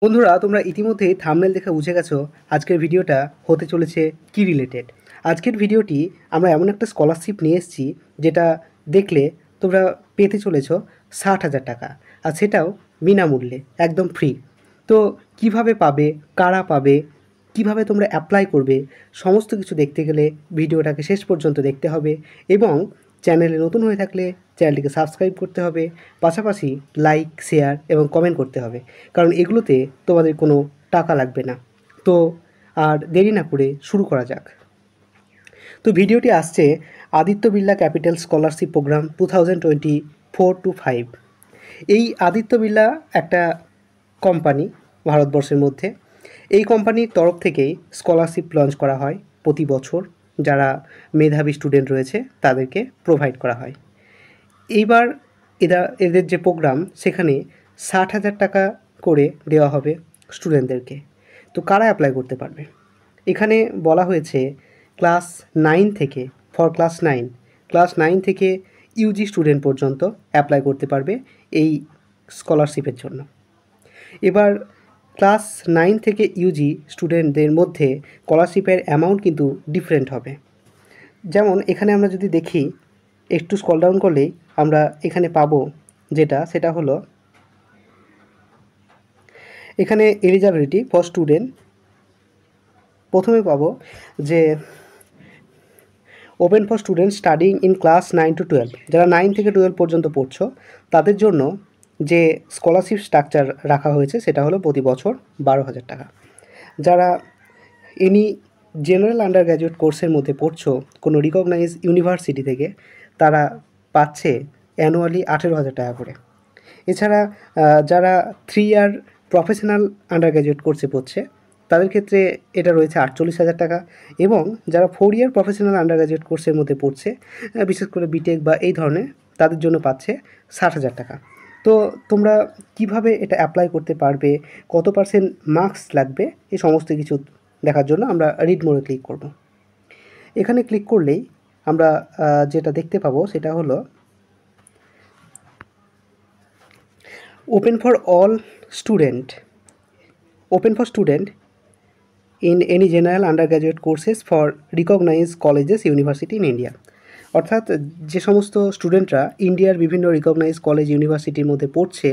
বন্ধুরা, তোমরা ইতিমধ্যেই থাম্বনেল দেখে বুঝে গেছো আজকের ভিডিওটা হতে চলেছে কি রিলেটেড। আজকের ভিডিওটি আমরা এমন একটা স্কলারশিপ নিয়ে এসেছি যেটা দেখলে তোমরা পেতে চলেছো 60,000 টাকা, আর সেটাও বিনামূল্যে, একদম ফ্রি। তো কিভাবে পাবে, কারা পাবে, কিভাবে তোমরা অ্যাপ্লাই করবে, সমস্ত কিছু দেখতে গেলে ভিডিওটাকে শেষ পর্যন্ত দেখতে হবে এবং চ্যানেলে নতুন হয়ে থাকলে চ্যানেলটিকে সাবস্ক্রাইব করতে হবে, পাশাপাশি লাইক, শেয়ার এবং কমেন্ট করতে হবে, কারণ এগুলোতে তোমাদের কোনো টাকা লাগবে না। তো আর দেরি না করে শুরু করা যাক। তো ভিডিওটি আসছে Aditya Birla capital scholarship program 2024-5। এই আদিত্য বিড়লা একটা কোম্পানি ভারতবর্ষের মধ্যে। এই কোম্পানির তরফ থেকেই স্কলারশিপ লঞ্চ করা হয় প্রতি বছর। যারা মেধাবী স্টুডেন্ট রয়েছে তাদেরকে প্রোভাইড করা হয়। এইবার এদের যে প্রোগ্রাম, সেখানে 60,000 টাকা করে দেওয়া হবে স্টুডেন্টদেরকে। তো কারা অ্যাপ্লাই করতে পারবে? এখানে বলা হয়েছে ক্লাস 9 থেকে, ক্লাস 9 থেকে ইউজি স্টুডেন্ট পর্যন্ত অ্যাপ্লাই করতে পারবে এই স্কলারশিপের জন্য। এবার ক্লাস 9 থেকে ইউজি স্টুডেন্টদের মধ্যে স্কলারশিপের অ্যামাউন্ট কিন্তু ডিফারেন্ট হবে। যেমন এখানে আমরা যদি দেখি, একটু স্ক্রল ডাউন করলেই আমরা এখানে পাবো সেটা হলো এখানে এলিজিবিলিটি ফর স্টুডেন্ট। প্রথমে পাবো যে open for student studying in class 9 to 12। যারা 9 থেকে 12 পর্যন্ত পড়ছো তাদের জন্য যে স্কলারশিপ স্ট্রাকচার রাখা হয়েছে সেটা হলো প্রতি বছর 12,000 টাকা। যারা এনি জেনারেল আন্ডার গ্র্যাজুয়েট কোর্সের মধ্যে পড়ছো কোনো রিকগনাইজ ইউনিভার্সিটি থেকে, তারা পাচ্ছে অ্যানুয়ালি 18,000 টাকা করে। এছাড়া যারা 3 ইয়ার প্রফেশনাল আন্ডার গ্র্যাজুয়েট কোর্সে পড়ছে তাদের ক্ষেত্রে এটা রয়েছে 48,000 টাকা। এবং যারা 4 ইয়ার প্রফেশনাল আন্ডার গ্র্যাজুয়েট কোর্সের মধ্যে পড়ছে, বিশেষ করে বিটেক বা এই ধরনের, তাদের জন্য পাচ্ছে 60,000 টাকা। তো তোমরা কিভাবে এটা অ্যাপ্লাই করতে পারবে, কত পার্সেন্ট মার্কস লাগবে, এই সমস্ত কিছু দেখার জন্য আমরা রিড মোডে ক্লিক করব। এখানে ক্লিক করলেই আমরা যেটা দেখতে পাবো সেটা হলো open for student in any general undergraduate courses for recognized colleges university in India। অর্থাৎ যে সমস্ত স্টুডেন্টরা ইন্ডিয়ার বিভিন্ন রিকগনাইজ কলেজ ইউনিভার্সিটির মধ্যে পড়ছে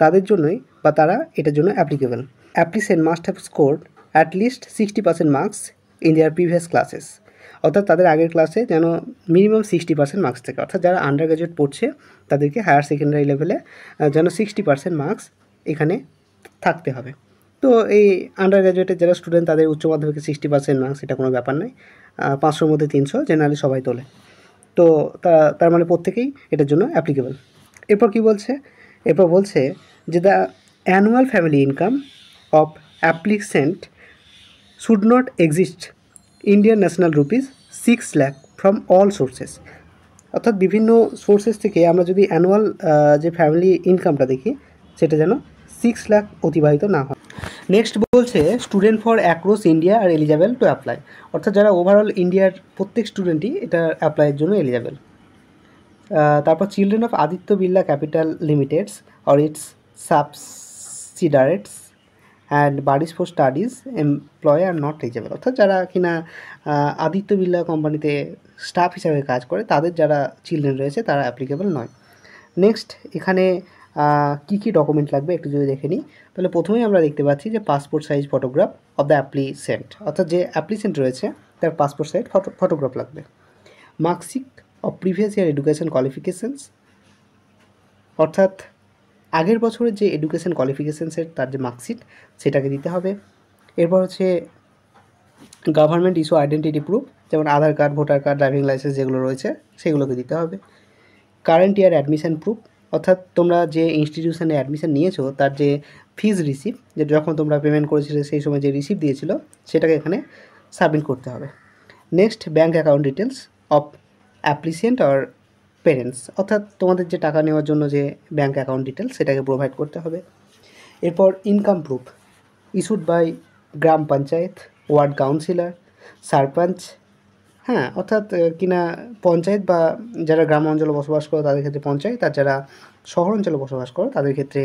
তাদের জন্যই, বা তারা এটার জন্য applicable. Applicant must have scored at least 60% marks in their previous classes. অর্থাৎ তাদের আগের ক্লাসে যেন মিনিমাম 60% মার্কস থাকে। অর্থাৎ যারা আন্ডার গ্র্যাজুয়েট পড়ছে তাদেরকে হায়ার সেকেন্ডারি লেভেলে যেন 60% মার্কস এখানে থাকতে হবে। তো এই আন্ডার গ্র্যাজুয়েটের যারা স্টুডেন্ট তাদের উচ্চ মাধ্যমিকে 60% মার্কস, এটা কোনো ব্যাপার নয়। 500-র মধ্যে 300 জেনারেলি সবাই তোলে। তো তার মানে প্রত্যেকেই এটার জন্য অ্যাপ্লিকেবল। এরপর কি বলছে? এরপর বলছে যে the annual family income of applicant should not exist Indian national rupees 6 lakh from all sources. অর্থাৎ বিভিন্ন সোর্সেস থেকে আমরা যদি অ্যানুয়াল যে ফ্যামিলি ইনকামটা দেখি, সেটা যেন 6 লাখ অতিবাহিত না হয়। নেক্সট বলছে student for across India R eligible to apply. অর্থাৎ যারা ওভারঅল ইন্ডিয়ার প্রত্যেক স্টুডেন্টই এটা অ্যাপ্লাইয়ের জন্য এলিজেবল। তারপর children of Aditya Birla capital limiteds or its subsidiaries and buddies for studies employ are not eligible. অর্থাৎ যারা কিনা আদিত্য বিড়লা কোম্পানিতে স্টাফ হিসাবে কাজ করে, তাদের যারা চিলড্রেন রয়েছে তারা অ্যাপ্লিকেবল নয়। নেক্সট এখানে কী কী ডকুমেন্ট লাগবে একটু যদি দেখে নিই, তাহলে প্রথমেই আমরা দেখতে পাচ্ছি যে passport size photograph of the applicant. অর্থাৎ যে অ্যাপ্লিসেন্ট রয়েছে তার পাসপোর্ট সাইজ ফটোগ্রাফ লাগবে। Marksheet of previous year education qualifications, অর্থাৎ আগের বছরের যে এডুকেশন কোয়ালিফিকেশানসের তার যে মার্কশিট সেটাকে দিতে হবে। এরপর হচ্ছে গভর্নমেন্ট ইস্যু আইডেন্টিটি প্রুফ, যেমন Aadhaar card, voter card, driving licence যেগুলো রয়েছে সেগুলোকে দিতে হবে। কারেন্ট ইয়ার অ্যাডমিশন প্রুফ, অর্থাৎ তোমরা যে ইনস্টিটিউশনে অ্যাডমিশন নিয়েছো তার যে ফিজ রিসিপ্ট, যে যখন তোমরা পেমেন্ট করেছিলে সেই সময় যে রিসিপ্ট দিয়েছিল সেটাকে এখানে সাবমিট করতে হবে। Next bank account details of applicant or parents, অর্থাৎ তোমাদের যে টাকা নেওয়ার জন্য যে ব্যাঙ্ক অ্যাকাউন্ট ডিটেলস সেটাকে প্রোভাইড করতে হবে। এরপর income proof issued by gram panchayat, ward councillor, sarpanch, হ্যাঁ, অর্থাৎ কিনা পঞ্চায়েত বা যারা গ্রাম অঞ্চলে বসবাস করো তাদের ক্ষেত্রে পঞ্চায়েত, আর যারা শহর অঞ্চলে বসবাস করো তাদের ক্ষেত্রে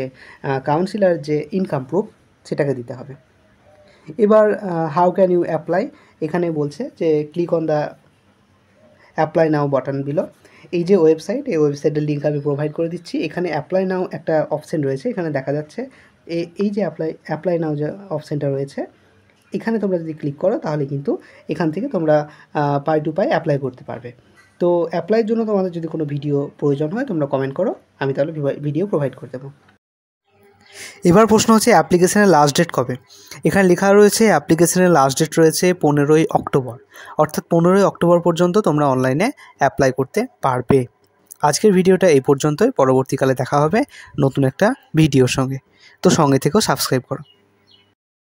কাউন্সিলর যে ইনকাম প্রুফ সেটাকে দিতে হবে। এবার হাউ ক্যান ইউ অ্যাপ্লাই, এখানে বলছে যে click on the apply now button below. এই যে ওয়েবসাইট, এই ওয়েবসাইটের লিঙ্ক আমি প্রোভাইড করে দিচ্ছি। এখানে অ্যাপ্লাই নাও একটা অপশান রয়েছে, এখানে দেখা যাচ্ছে এই যে অ্যাপ্লাই নাও যে অপশানটা রয়েছে, এখানে তোমরা যদি ক্লিক করো তাহলে কিন্তু এখান থেকে তোমরা পাই টু পাই অ্যাপ্লাই করতে পারবে। তো অ্যাপ্লাইয়ের জন্য তোমাদের যদি কোনো ভিডিও প্রয়োজন হয় তোমরা কমেন্ট করো, আমি তাহলে ভিডিও প্রোভাইড করে দেবো। এবার প্রশ্ন হচ্ছে অ্যাপ্লিকেশনের লাস্ট ডেট কবে। এখানে লেখা রয়েছে অ্যাপ্লিকেশনের লাস্ট ডেট রয়েছে 15ই অক্টোবর, অর্থাৎ 15ই অক্টোবর পর্যন্ত তোমরা অনলাইনে অ্যাপ্লাই করতে পারবে। আজকের ভিডিওটা এই পর্যন্তই, পরবর্তীকালে দেখা হবে নতুন একটা ভিডিওর সঙ্গে। তো সঙ্গে থেকেও সাবস্ক্রাইব করো।